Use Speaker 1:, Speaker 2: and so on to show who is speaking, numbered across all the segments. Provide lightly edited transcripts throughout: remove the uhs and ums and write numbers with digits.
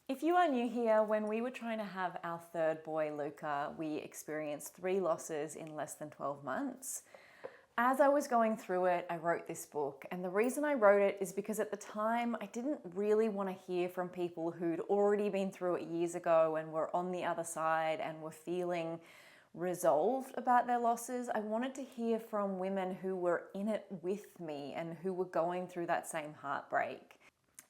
Speaker 1: If you are new here, when we were trying to have our third boy, Luca, we experienced 3 losses in less than 12 months. As I was going through it, I wrote this book, and the reason I wrote it is because at the time I didn't really want to hear from people who'd already been through it years ago and were on the other side and were feeling resolved about their losses. I wanted to hear from women who were in it with me and who were going through that same heartbreak.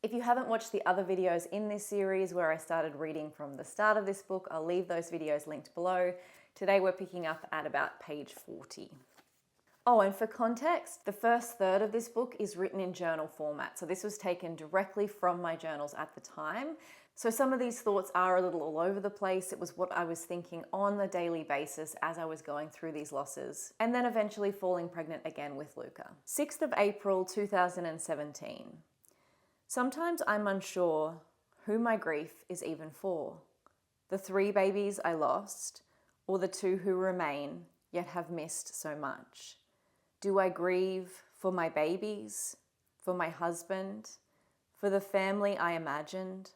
Speaker 1: If you haven't watched the other videos in this series where I started reading from the start of this book, I'll leave those videos linked below. Today we're picking up at about page 40. Oh, and for context, the first third of this book is written in journal format. So this was taken directly from my journals at the time. So some of these thoughts are a little all over the place. It was what I was thinking on a daily basis as I was going through these losses, and then eventually falling pregnant again with Luca. 6th of April, 2017. Sometimes I'm unsure who my grief is even for. The 3 babies I lost, or the 2 who remain, yet have missed so much. Do I grieve for my babies, for my husband, for the family I imagined,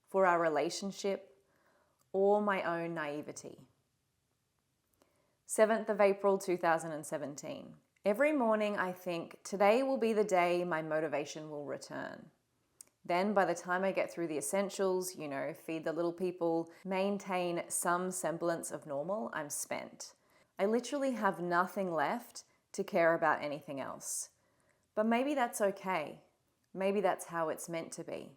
Speaker 1: for our relationship, or my own naivety? 7th of April, 2017. Every morning I think, today will be the day my motivation will return. Then by the time I get through the essentials, feed the little people, maintain some semblance of normal, I'm spent. I literally have nothing left to care about anything else. But maybe that's okay. Maybe that's how it's meant to be.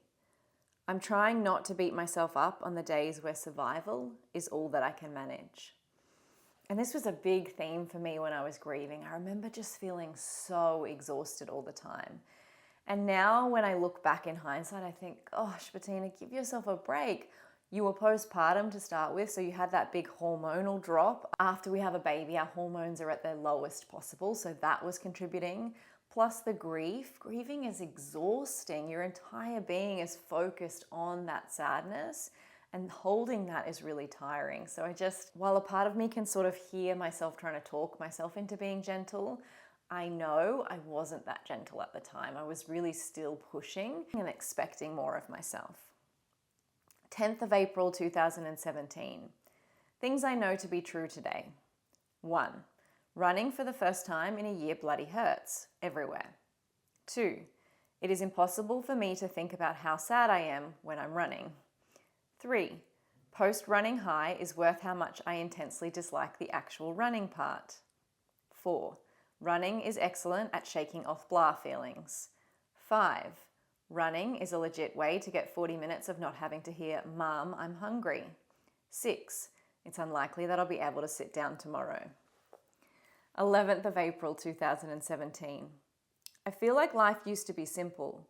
Speaker 1: I'm trying not to beat myself up on the days where survival is all that I can manage. And this was a big theme for me when I was grieving. I remember just feeling so exhausted all the time. And now when I look back in hindsight, I think, gosh, Bettina, give yourself a break. You were postpartum to start with, so you had that big hormonal drop. After we have a baby, our hormones are at their lowest possible, so that was contributing. Plus the grief. Grieving is exhausting. Your entire being is focused on that sadness, and holding that is really tiring. So while a part of me can sort of hear myself trying to talk myself into being gentle, I know I wasn't that gentle at the time. I was really still pushing and expecting more of myself. 10th of April, 2017. Things I know to be true today. 1. Running for the first time in a year bloody hurts, everywhere. 2. It is impossible for me to think about how sad I am when I'm running. 3. Post-running high is worth how much I intensely dislike the actual running part. 4. Running is excellent at shaking off blah feelings. 5. Running is a legit way to get 40 minutes of not having to hear, "Mom, I'm hungry." 6. It's unlikely that I'll be able to sit down tomorrow. 11th of April, 2017. I feel like life used to be simple.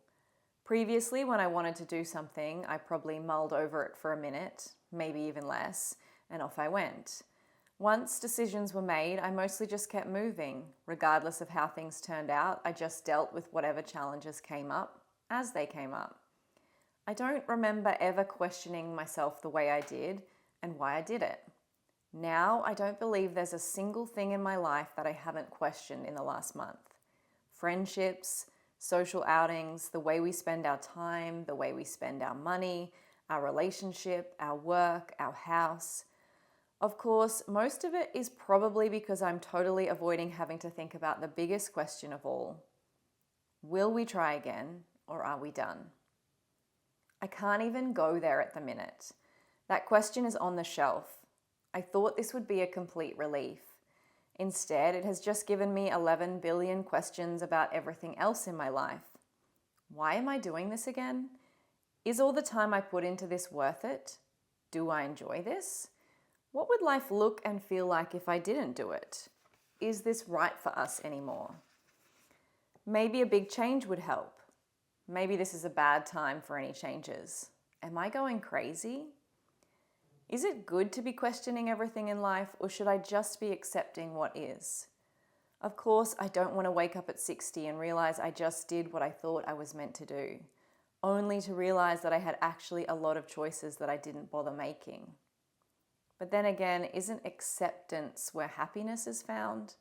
Speaker 1: Previously, when I wanted to do something, I probably mulled over it for a minute, maybe even less, and off I went. Once decisions were made, I mostly just kept moving. Regardless of how things turned out, I just dealt with whatever challenges came up as they came up. I don't remember ever questioning myself the way I did and why I did it. Now, I don't believe there's a single thing in my life that I haven't questioned in the last month. Friendships, social outings, the way we spend our time, the way we spend our money, our relationship, our work, our house. Of course, most of it is probably because I'm totally avoiding having to think about the biggest question of all. Will we try again, or are we done? I can't even go there at the minute. That question is on the shelf. I thought this would be a complete relief. Instead, it has just given me 11 billion questions about everything else in my life. Why am I doing this again? Is all the time I put into this worth it? Do I enjoy this? What would life look and feel like if I didn't do it? Is this right for us anymore? Maybe a big change would help. Maybe this is a bad time for any changes. Am I going crazy? Is it good to be questioning everything in life, or should I just be accepting what is? Of course, I don't want to wake up at 60 and realize I just did what I thought I was meant to do, only to realize that I had actually a lot of choices that I didn't bother making. But then again, isn't acceptance where happiness is found?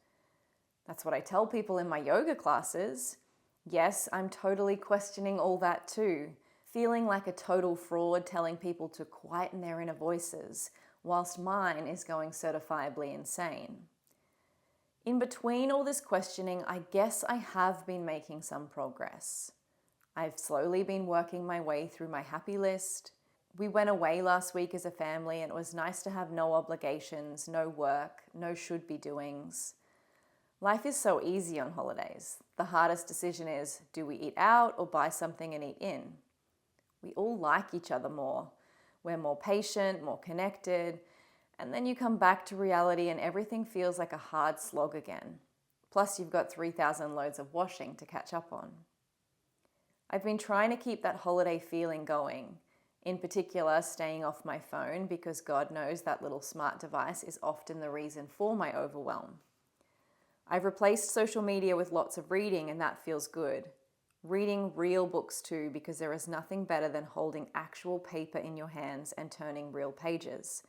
Speaker 1: That's what I tell people in my yoga classes. Yes, I'm totally questioning all that too, feeling like a total fraud telling people to quieten their inner voices, whilst mine is going certifiably insane. In between all this questioning, I guess I have been making some progress. I've slowly been working my way through my happy list. We went away last week as a family and it was nice to have no obligations, no work, no should-be doings. Life is so easy on holidays. The hardest decision is, do we eat out or buy something and eat in? We all like each other more. We're more patient, more connected, and then you come back to reality and everything feels like a hard slog again. Plus you've got 3,000 loads of washing to catch up on. I've been trying to keep that holiday feeling going, in particular staying off my phone because God knows that little smart device is often the reason for my overwhelm. I've replaced social media with lots of reading and that feels good. Reading real books too, because there is nothing better than holding actual paper in your hands and turning real pages.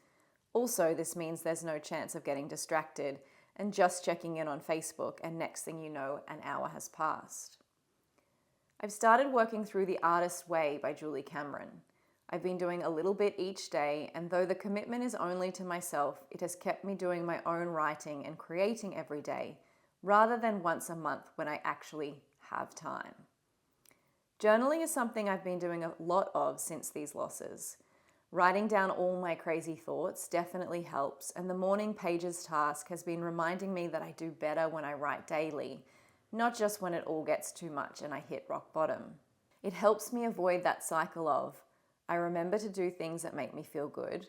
Speaker 1: Also, this means there's no chance of getting distracted and just checking in on Facebook and next thing you know, an hour has passed. I've started working through The Artist's Way by Julie Cameron. I've been doing a little bit each day, and though the commitment is only to myself, it has kept me doing my own writing and creating every day, rather than once a month when I actually have time. Journaling is something I've been doing a lot of since these losses. Writing down all my crazy thoughts definitely helps, and the morning pages task has been reminding me that I do better when I write daily, not just when it all gets too much and I hit rock bottom. It helps me avoid that cycle of, I remember to do things that make me feel good.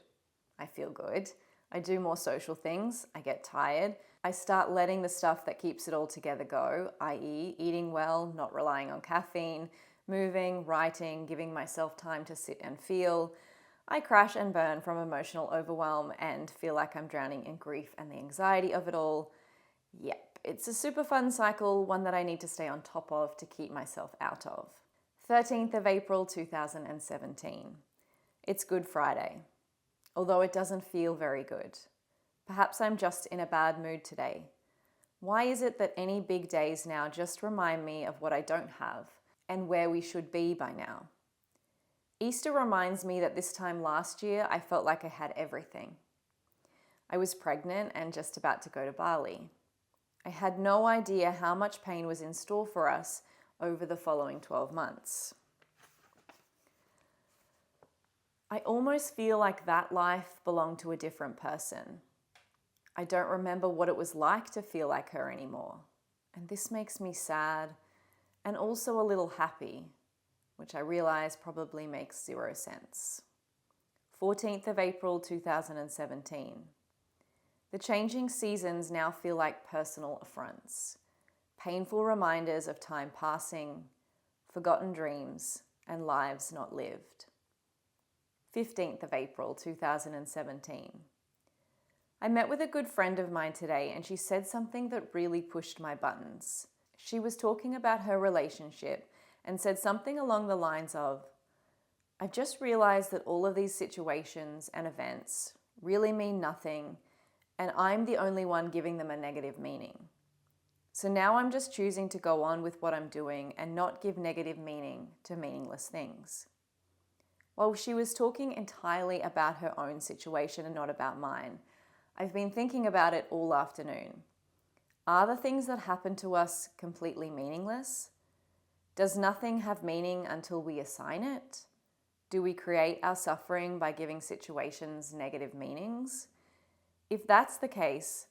Speaker 1: I feel good. I do more social things. I get tired. I start letting the stuff that keeps it all together go, i.e. eating well, not relying on caffeine, moving, writing, giving myself time to sit and feel. I crash and burn from emotional overwhelm and feel like I'm drowning in grief and the anxiety of it all. Yep, it's a super fun cycle, one that I need to stay on top of to keep myself out of. 13th of April 2017. It's Good Friday, although it doesn't feel very good. Perhaps I'm just in a bad mood today. Why is it that any big days now just remind me of what I don't have and where we should be by now? Easter reminds me that this time last year I felt like I had everything. I was pregnant and just about to go to Bali. I had no idea how much pain was in store for us over the following 12 months. I almost feel like that life belonged to a different person. I don't remember what it was like to feel like her anymore. And this makes me sad and also a little happy, which I realize probably makes zero sense. 14th of April 2017. The changing seasons now feel like personal affronts, painful reminders of time passing, forgotten dreams, and lives not lived. 15th of April 2017. I met with a good friend of mine today and she said something that really pushed my buttons. She was talking about her relationship and said something along the lines of, I've just realized that all of these situations and events really mean nothing and I'm the only one giving them a negative meaning. So now I'm just choosing to go on with what I'm doing and not give negative meaning to meaningless things. While she was talking entirely about her own situation and not about mine, I've been thinking about it all afternoon. Are the things that happen to us completely meaningless? Does nothing have meaning until we assign it? Do we create our suffering by giving situations negative meanings? If that's the case,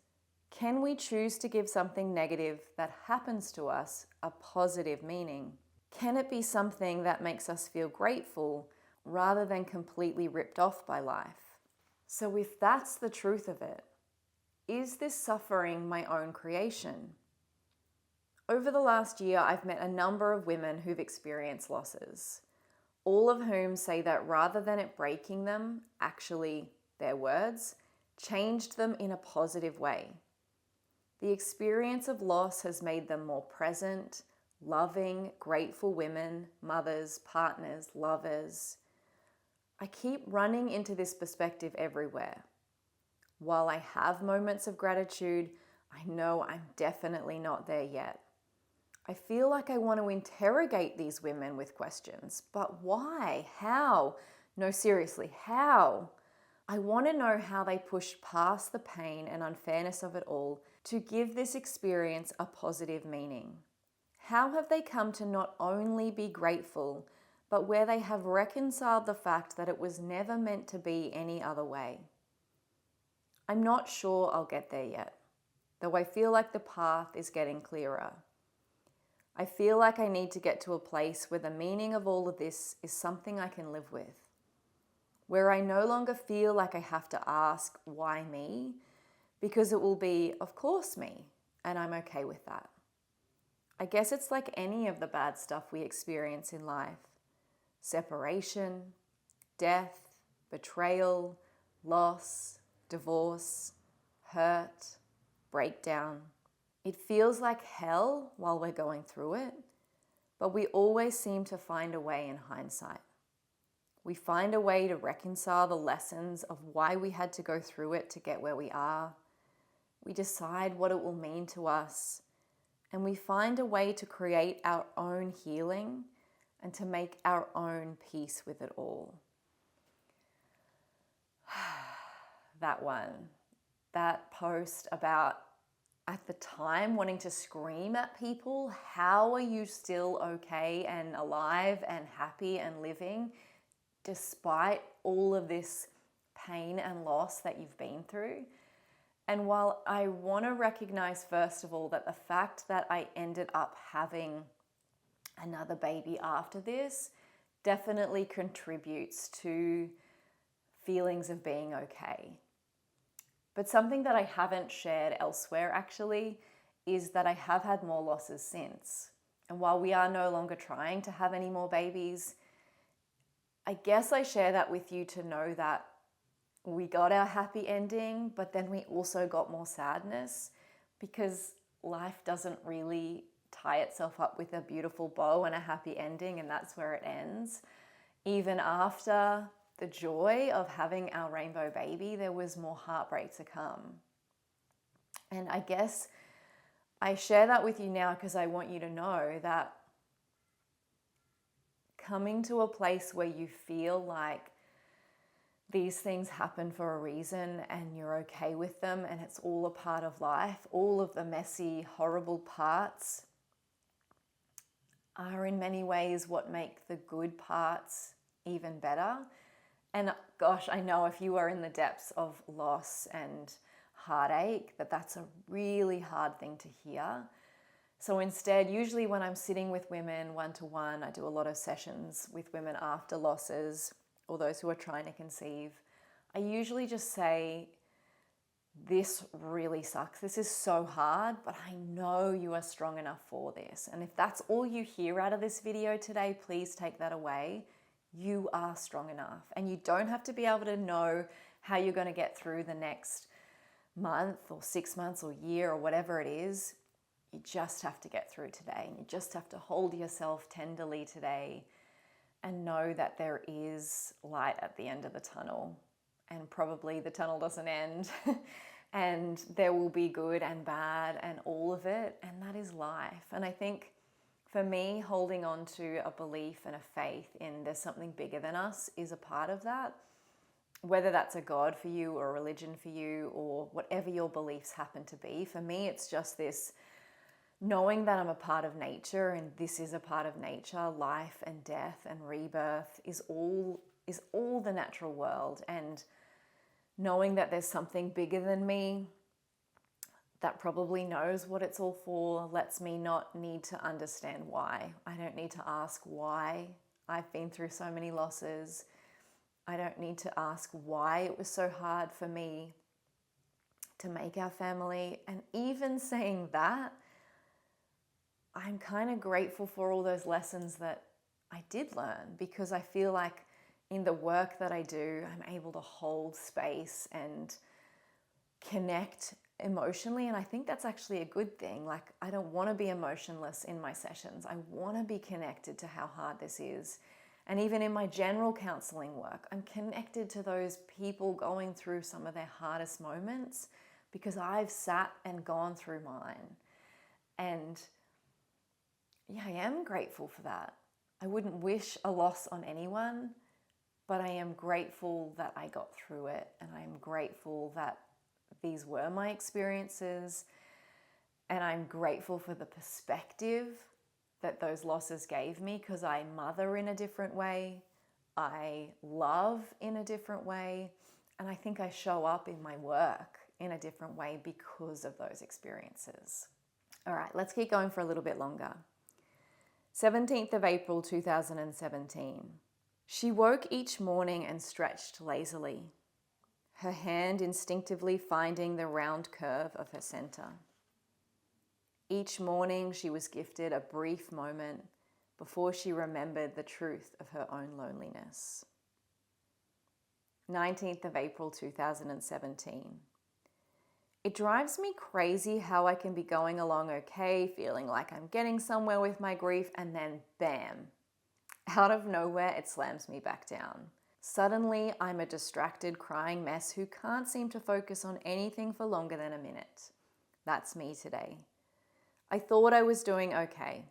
Speaker 1: can we choose to give something negative that happens to us a positive meaning? Can it be something that makes us feel grateful rather than completely ripped off by life? So if that's the truth of it, is this suffering my own creation? Over the last year, I've met a number of women who've experienced losses, all of whom say that rather than it breaking them, actually, their words, changed them in a positive way. The experience of loss has made them more present, loving, grateful women, mothers, partners, lovers. I keep running into this perspective everywhere. While I have moments of gratitude, I know I'm definitely not there yet. I feel like I want to interrogate these women with questions, but why? How? No, seriously, how? I want to know how they pushed past the pain and unfairness of it all to give this experience a positive meaning. How have they come to not only be grateful, but where they have reconciled the fact that it was never meant to be any other way? I'm not sure I'll get there yet, though I feel like the path is getting clearer. I feel like I need to get to a place where the meaning of all of this is something I can live with, where I no longer feel like I have to ask, why me? Because it will be, of course, me, and I'm okay with that. I guess it's like any of the bad stuff we experience in life: separation, death, betrayal, loss, divorce, hurt, breakdown. It feels like hell while we're going through it, but we always seem to find a way in hindsight. We find a way to reconcile the lessons of why we had to go through it to get where we are. We decide what it will mean to us, and we find a way to create our own healing and to make our own peace with it all. That one, that post about, at the time, wanting to scream at people, how are you still okay and alive and happy and living despite all of this pain and loss that you've been through? And while I want to recognize, first of all, that the fact that I ended up having another baby after this definitely contributes to feelings of being okay. But something that I haven't shared elsewhere actually is that I have had more losses since. And while we are no longer trying to have any more babies, I guess I share that with you to know that we got our happy ending, but then we also got more sadness, because life doesn't really tie itself up with a beautiful bow and a happy ending, and that's where it ends. Even after the joy of having our rainbow baby, there was more heartbreak to come. And I guess I share that with you now because I want you to know that coming to a place where you feel like these things happen for a reason and you're okay with them and it's all a part of life, all of the messy, horrible parts are in many ways what make the good parts even better. And gosh, I know if you are in the depths of loss and heartache, that's a really hard thing to hear. So instead, usually when I'm sitting with women one-to-one, I do a lot of sessions with women after losses or those who are trying to conceive. I usually just say, this really sucks. This is so hard, but I know you are strong enough for this. And if that's all you hear out of this video today, please take that away. You are strong enough, and you don't have to be able to know how you're going to get through the next month or 6 months or year or whatever it is. You just have to get through today, and you just have to hold yourself tenderly today and know that there is light at the end of the tunnel, and probably the tunnel doesn't end and there will be good and bad and all of it, and that is life. And I think for me, holding on to a belief and a faith in there's something bigger than us is a part of that. Whether that's a God for you or a religion for you or whatever your beliefs happen to be. For me, it's just this knowing that I'm a part of nature, and this is a part of nature. Life and death and rebirth is all the natural world. And knowing that there's something bigger than me that probably knows what it's all for lets me not need to understand why. I don't need to ask why I've been through so many losses. I don't need to ask why it was so hard for me to make our family. And even saying that, I'm kind of grateful for all those lessons that I did learn, because I feel like in the work that I do, I'm able to hold space and connect emotionally, and I think that's actually a good thing. Like, I don't want to be emotionless in my sessions. I want to be connected to how hard this is. And even in my general counseling work, I'm connected to those people going through some of their hardest moments because I've sat and gone through mine. And yeah, I am grateful for that. I wouldn't wish a loss on anyone, but I am grateful that I got through it, and I am grateful that these were my experiences, and I'm grateful for the perspective that those losses gave me, because I mother in a different way, I love in a different way, and I think I show up in my work in a different way because of those experiences. All right, let's keep going for a little bit longer. 17th of April 2017. She woke each morning and stretched lazily, her hand instinctively finding the round curve of her center. Each morning she was gifted a brief moment before she remembered the truth of her own loneliness. 19th of April 2017. It drives me crazy how I can be going along okay, feeling like I'm getting somewhere with my grief, and then bam, out of nowhere it slams me back down. Suddenly I'm a distracted, crying mess who can't seem to focus on anything for longer than a minute. That's me today. I thought I was doing okay.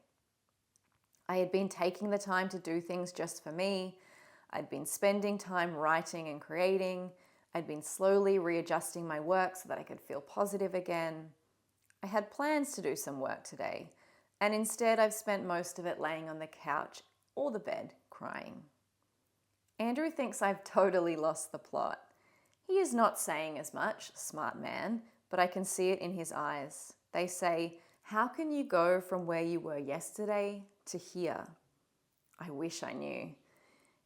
Speaker 1: I had been taking the time to do things just for me. I'd been spending time writing and creating. I'd been slowly readjusting my work so that I could feel positive again. I had plans to do some work today, and instead I've spent most of it laying on the couch or the bed crying. Andrew thinks I've totally lost the plot. He is not saying as much, smart man, but I can see it in his eyes. They say, "How can you go from where you were yesterday to here?" I wish I knew.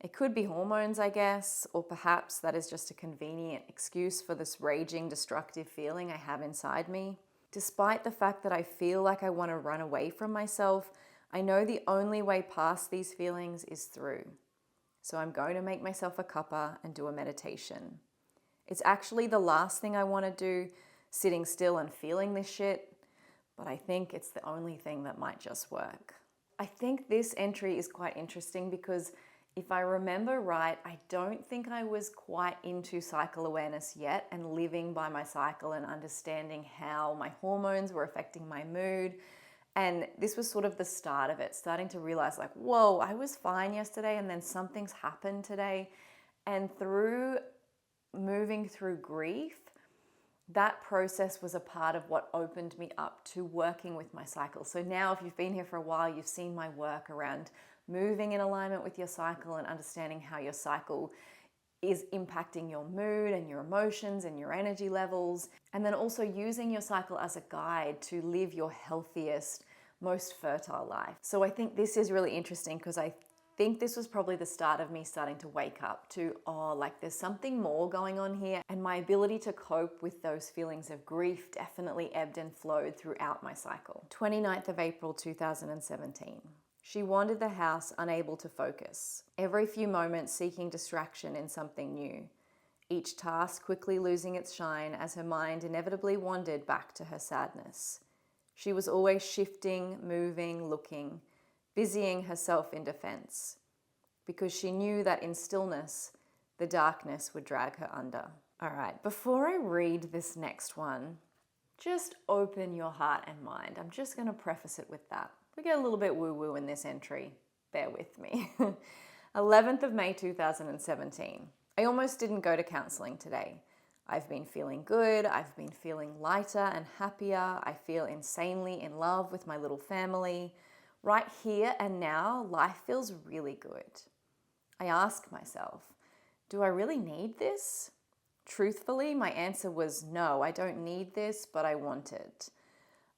Speaker 1: It could be hormones, I guess, or perhaps that is just a convenient excuse for this raging, destructive feeling I have inside me. Despite the fact that I feel like I want to run away from myself, I know the only way past these feelings is through. So I'm going to make myself a cuppa and do a meditation. It's actually the last thing I want to do, sitting still and feeling this shit, but I think it's the only thing that might just work. I think this entry is quite interesting because if I remember right, I don't think I was quite into cycle awareness yet and living by my cycle and understanding how my hormones were affecting my mood. And this was sort of the start of it, starting to realize like, whoa, I was fine yesterday and then something's happened today. And through moving through grief, that process was a part of what opened me up to working with my cycle. So now if you've been here for a while, you've seen my work around moving in alignment with your cycle and understanding how your cycle is impacting your mood and your emotions and your energy levels. And then also using your cycle as a guide to live your healthiest, most fertile life. So I think this is really interesting because I think this was probably the start of me starting to wake up to, oh, like there's something more going on here. And my ability to cope with those feelings of grief definitely ebbed and flowed throughout my cycle. 29th of April 2017. She wandered the house, unable to focus, every few moments seeking distraction in something new, each task quickly losing its shine as her mind inevitably wandered back to her sadness. She was always shifting, moving, looking, busying herself in defense, because she knew that in stillness, the darkness would drag her under. All right, before I read this next one, just open your heart and mind. I'm just going to preface it with that. We get a little bit woo-woo in this entry. Bear with me. 11th of May 2017. I almost didn't go to counseling today. I've been feeling good. I've been feeling lighter and happier. I feel insanely in love with my little family. Right here and now, life feels really good. I ask myself, do I really need this? Truthfully, my answer was no, I don't need this, but I want it.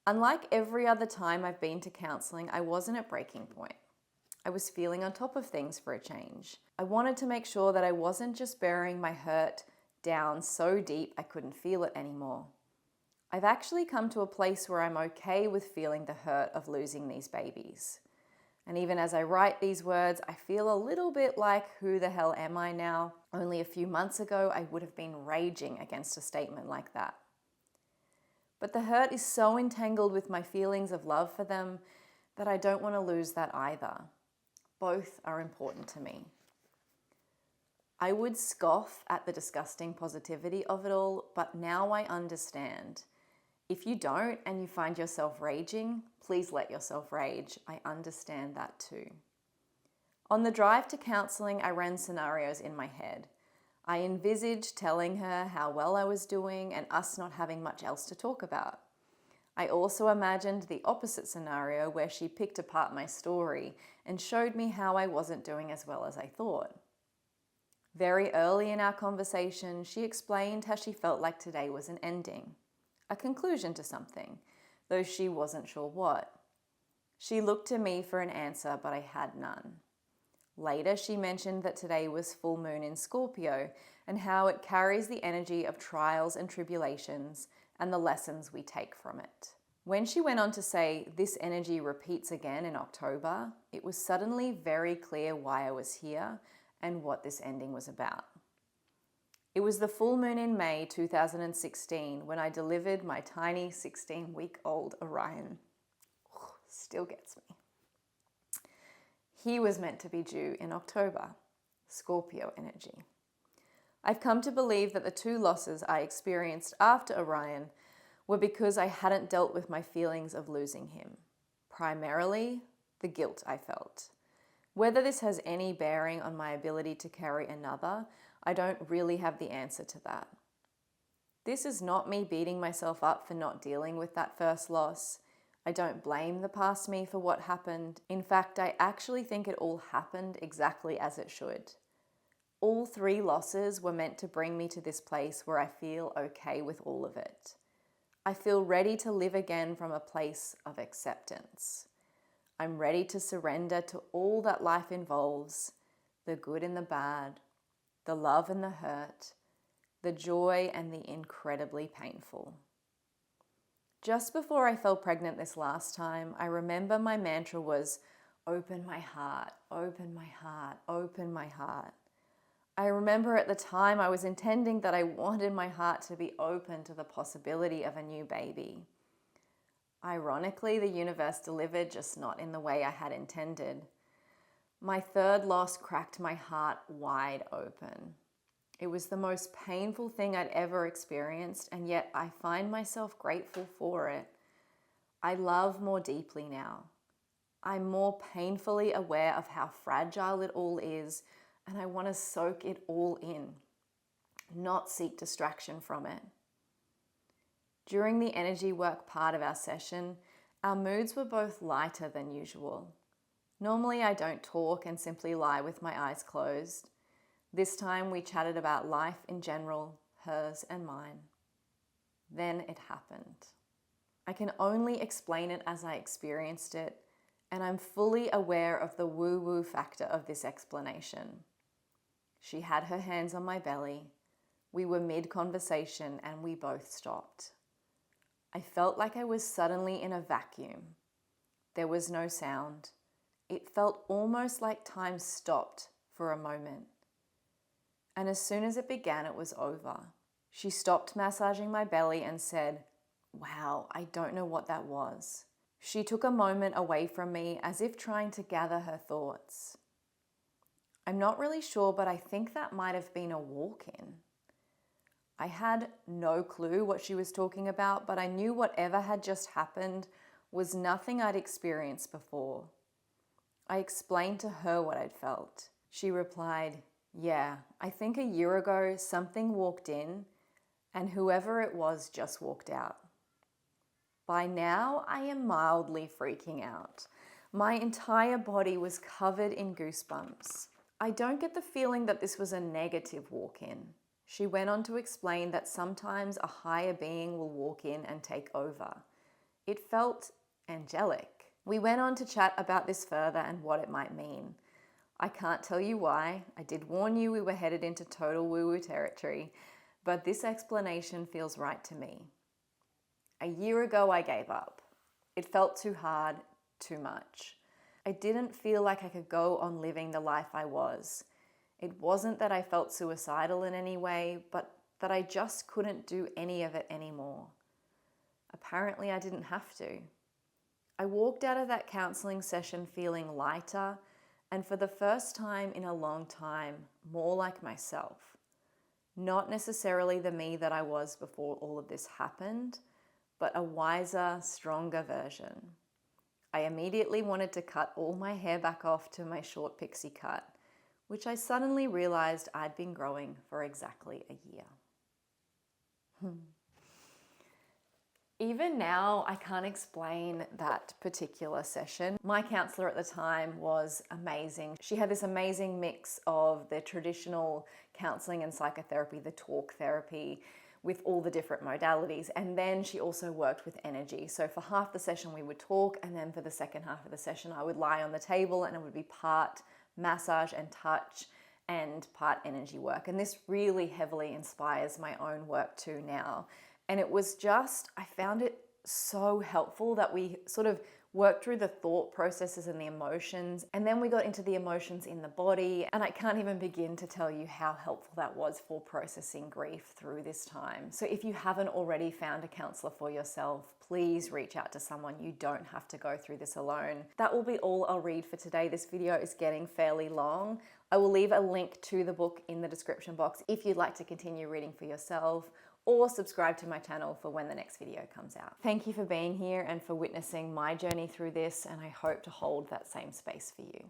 Speaker 1: Unlike every other time I've been to counseling, I wasn't at breaking point. I was feeling on top of things for a change. I wanted to make sure that I wasn't just burying my hurt down so deep I couldn't feel it anymore. I've actually come to a place where I'm okay with feeling the hurt of losing these babies. And even as I write these words, I feel a little bit like, who the hell am I now? Only a few months ago, I would have been raging against a statement like that. But the hurt is so entangled with my feelings of love for them that I don't want to lose that either. Both are important to me. I would scoff at the disgusting positivity of it all, but now I understand. If you don't and you find yourself raging, please let yourself rage. I understand that too. On the drive to counselling, I ran scenarios in my head. I envisaged telling her how well I was doing and us not having much else to talk about. I also imagined the opposite scenario where she picked apart my story and showed me how I wasn't doing as well as I thought. Very early in our conversation, she explained how she felt like today was an ending, a conclusion to something, though she wasn't sure what. She looked to me for an answer, but I had none. Later, she mentioned that today was full moon in Scorpio and how it carries the energy of trials and tribulations and the lessons we take from it. When she went on to say this energy repeats again in October, it was suddenly very clear why I was here and what this ending was about. It was the full moon in May 2016 when I delivered my tiny 16-week-old Orion. Still gets me. He was meant to be due in October, Scorpio energy. I've come to believe that the two losses I experienced after Orion were because I hadn't dealt with my feelings of losing him. Primarily, the guilt I felt. Whether this has any bearing on my ability to carry another, I don't really have the answer to that. This is not me beating myself up for not dealing with that first loss. I don't blame the past me for what happened. In fact, I actually think it all happened exactly as it should. All three losses were meant to bring me to this place where I feel okay with all of it. I feel ready to live again from a place of acceptance. I'm ready to surrender to all that life involves, the good and the bad, the love and the hurt, the joy and the incredibly painful. Just before I fell pregnant this last time, I remember my mantra was, open my heart, open my heart, open my heart. I remember at the time I was intending that I wanted my heart to be open to the possibility of a new baby. Ironically, the universe delivered, just not in the way I had intended. My third loss cracked my heart wide open. It was the most painful thing I'd ever experienced, and yet I find myself grateful for it. I love more deeply now. I'm more painfully aware of how fragile it all is, and I want to soak it all in, not seek distraction from it. During the energy work part of our session, our moods were both lighter than usual. Normally I don't talk and simply lie with my eyes closed. This time we chatted about life in general, hers and mine. Then it happened. I can only explain it as I experienced it, and I'm fully aware of the woo-woo factor of this explanation. She had her hands on my belly. We were mid-conversation and we both stopped. I felt like I was suddenly in a vacuum. There was no sound. It felt almost like time stopped for a moment. And as soon as it began, it was over. She stopped massaging my belly and said, "Wow, I don't know what that was." She took a moment away from me as if trying to gather her thoughts. I'm not really sure, but I think that might have been a walk-in. I had no clue what she was talking about, but I knew whatever had just happened was nothing I'd experienced before. I explained to her what I'd felt. She replied, "Yeah, I think a year ago something walked in and whoever it was just walked out." By now, I am mildly freaking out. My entire body was covered in goosebumps. I don't get the feeling that this was a negative walk-in. She went on to explain that sometimes a higher being will walk in and take over. It felt angelic. We went on to chat about this further and what it might mean. I can't tell you why. I did warn you we were headed into total woo-woo territory, but this explanation feels right to me. A year ago, I gave up. It felt too hard, too much. I didn't feel like I could go on living the life I was. It wasn't that I felt suicidal in any way, but that I just couldn't do any of it anymore. Apparently, I didn't have to. I walked out of that counseling session feeling lighter and for the first time in a long time, more like myself. Not necessarily the me that I was before all of this happened, but a wiser, stronger version. I immediately wanted to cut all my hair back off to my short pixie cut, which I suddenly realized I'd been growing for exactly a year. Even now, I can't explain that particular session. My counselor at the time was amazing. She had this amazing mix of the traditional counseling and psychotherapy, the talk therapy, with all the different modalities. And then she also worked with energy. So for half the session we would talk, and then for the second half of the session I would lie on the table and it would be part massage and touch and part energy work. And this really heavily inspires my own work too now. And it was just, I found it so helpful that we sort of worked through the thought processes and the emotions, and then we got into the emotions in the body. And I can't even begin to tell you how helpful that was for processing grief through this time. So if you haven't already found a counselor for yourself, please reach out to someone. You don't have to go through this alone. That will be all I'll read for today. This video is getting fairly long. I will leave a link to the book in the description box if you'd like to continue reading for yourself, or subscribe to my channel for when the next video comes out. Thank you for being here and for witnessing my journey through this, and I hope to hold that same space for you.